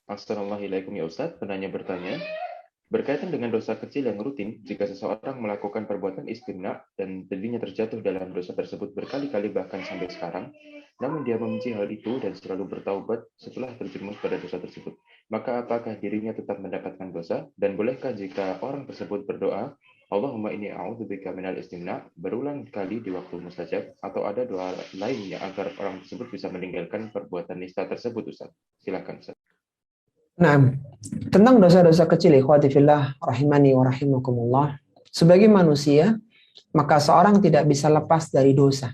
Assalamualaikum ya Ustadz, penanya bertanya, berkaitan dengan dosa kecil yang rutin, jika seseorang melakukan perbuatan istimna dan dirinya terjatuh dalam dosa tersebut berkali-kali bahkan sampai sekarang, namun dia membenci hal itu dan selalu bertaubat setelah terjerumus pada dosa tersebut, maka apakah dirinya tetap mendapatkan dosa? Dan bolehkah jika orang tersebut berdoa, Allahumma inni a'udzubika minal istimna, berulang kali di waktu mustajab, atau ada doa lainnya agar orang tersebut bisa meninggalkan perbuatan nista tersebut, Ustaz? Silakan, Ustaz. Nah, tentang dosa-dosa kecil, ikhwati fillah, rahimani wa rahimakumullah. Sebagai manusia, maka seorang tidak bisa lepas dari dosa.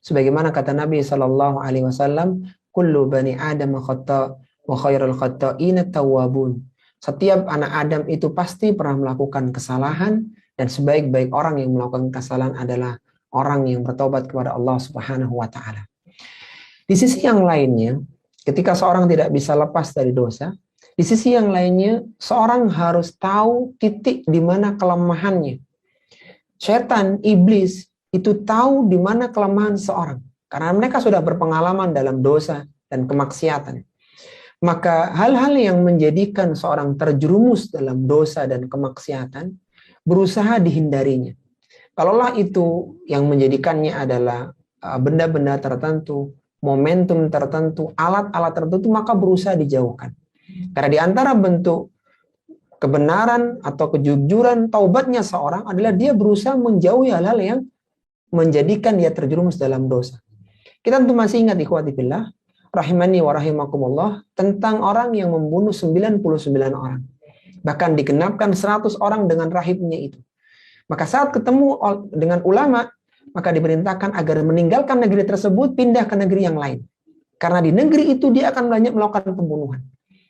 Sebagaimana kata Nabi SAW, kullu bani Adam khata wa khairul khata'ina tawwabun. Setiap anak Adam itu pasti pernah melakukan kesalahan, dan sebaik-baik orang yang melakukan kesalahan adalah orang yang bertobat kepada Allah Subhanahu wa taala. Di sisi yang lainnya, ketika seorang tidak bisa lepas dari dosa, di sisi yang lainnya, seorang harus tahu titik di mana kelemahannya. Setan, iblis, itu tahu di mana kelemahan seorang. Karena mereka sudah berpengalaman dalam dosa dan kemaksiatan. Maka hal-hal yang menjadikan seorang terjerumus dalam dosa dan kemaksiatan, berusaha dihindarinya. Kalaulah itu yang menjadikannya adalah benda-benda tertentu, momentum tertentu, alat-alat tertentu, maka berusaha dijauhkan. Karena di antara bentuk kebenaran atau kejujuran taubatnya seorang adalah dia berusaha menjauhi hal-hal yang menjadikan dia terjerumus dalam dosa. Kita tentu masih ingat ikhwati billah, rahimani wa rahimakumullah, tentang orang yang membunuh 99 orang. Bahkan digenapkan 100 orang dengan rahibnya itu. Maka saat ketemu dengan ulama, maka diperintahkan agar meninggalkan negeri tersebut, pindah ke negeri yang lain. Karena di negeri itu dia akan banyak melakukan pembunuhan.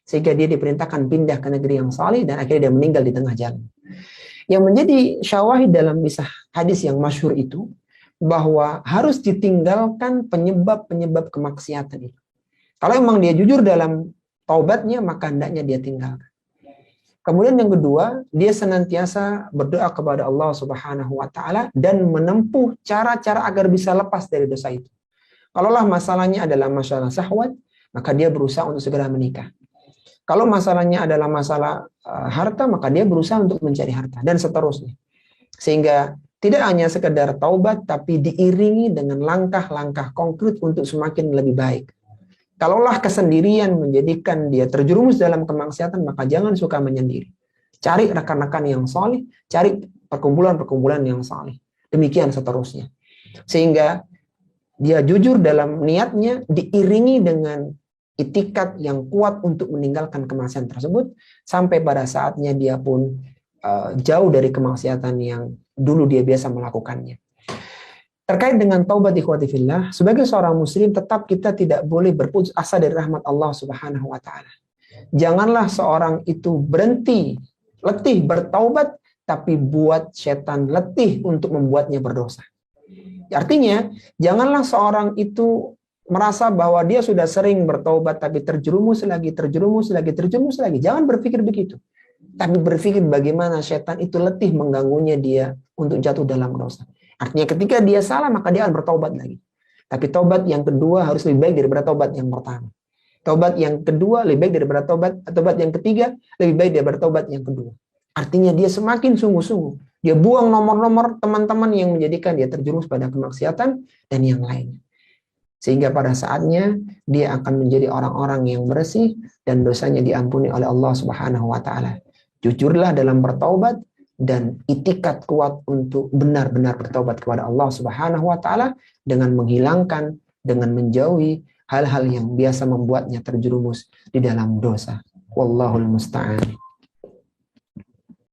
Sehingga dia diperintahkan pindah ke negeri yang salih dan akhirnya dia meninggal di tengah jalan. Yang menjadi syawahid dalam kisah hadis yang masyhur itu, bahwa harus ditinggalkan penyebab-penyebab kemaksiatan itu. Kalau memang dia jujur dalam taubatnya, maka hendaknya dia tinggalkan. Kemudian yang kedua, dia senantiasa berdoa kepada Allah Subhanahu wa taala dan menempuh cara-cara agar bisa lepas dari dosa itu. Kalaulah masalahnya adalah masalah syahwat, maka dia berusaha untuk segera menikah. Kalau masalahnya adalah masalah harta, maka dia berusaha untuk mencari harta dan seterusnya. Sehingga tidak hanya sekedar taubat, tapi diiringi dengan langkah-langkah konkret untuk semakin lebih baik. Kalaulah kesendirian menjadikan dia terjerumus dalam kemaksiatan, maka jangan suka menyendiri. Cari rekan-rekan yang saleh, cari perkumpulan-perkumpulan yang saleh. Demikian seterusnya. Sehingga dia jujur dalam niatnya, diiringi dengan itikat yang kuat untuk meninggalkan kemaksiatan tersebut, sampai pada saatnya dia pun jauh dari kemaksiatan yang dulu dia biasa melakukannya. Terkait dengan taubat ikhwati fillah, sebagai seorang muslim tetap kita tidak boleh berputus asa dari rahmat Allah Subhanahu wa taala. Janganlah seorang itu berhenti, letih bertaubat, tapi buat setan letih untuk membuatnya berdosa. Artinya, janganlah seorang itu merasa bahwa dia sudah sering bertaubat tapi terjerumus lagi. Jangan berpikir begitu. Tapi berpikir bagaimana setan itu letih mengganggunya dia untuk jatuh dalam dosa. Artinya ketika dia salah, maka dia akan bertaubat lagi. Tapi taubat yang kedua harus lebih baik daripada taubat yang pertama. Taubat yang kedua lebih baik daripada taubat yang ketiga lebih baik daripada taubat yang kedua. Artinya dia semakin sungguh-sungguh. Dia buang nomor-nomor teman-teman yang menjadikan dia terjerumus pada kemaksiatan dan yang lainnya. Sehingga pada saatnya dia akan menjadi orang-orang yang bersih dan dosanya diampuni oleh Allah Subhanahu wa taala. Jujurlah dalam bertaubat dan itikat kuat untuk benar-benar bertaubat kepada Allah Subhanahu wa taala dengan menghilangkan, dengan menjauhi hal-hal yang biasa membuatnya terjerumus di dalam dosa. Wallahul musta'an.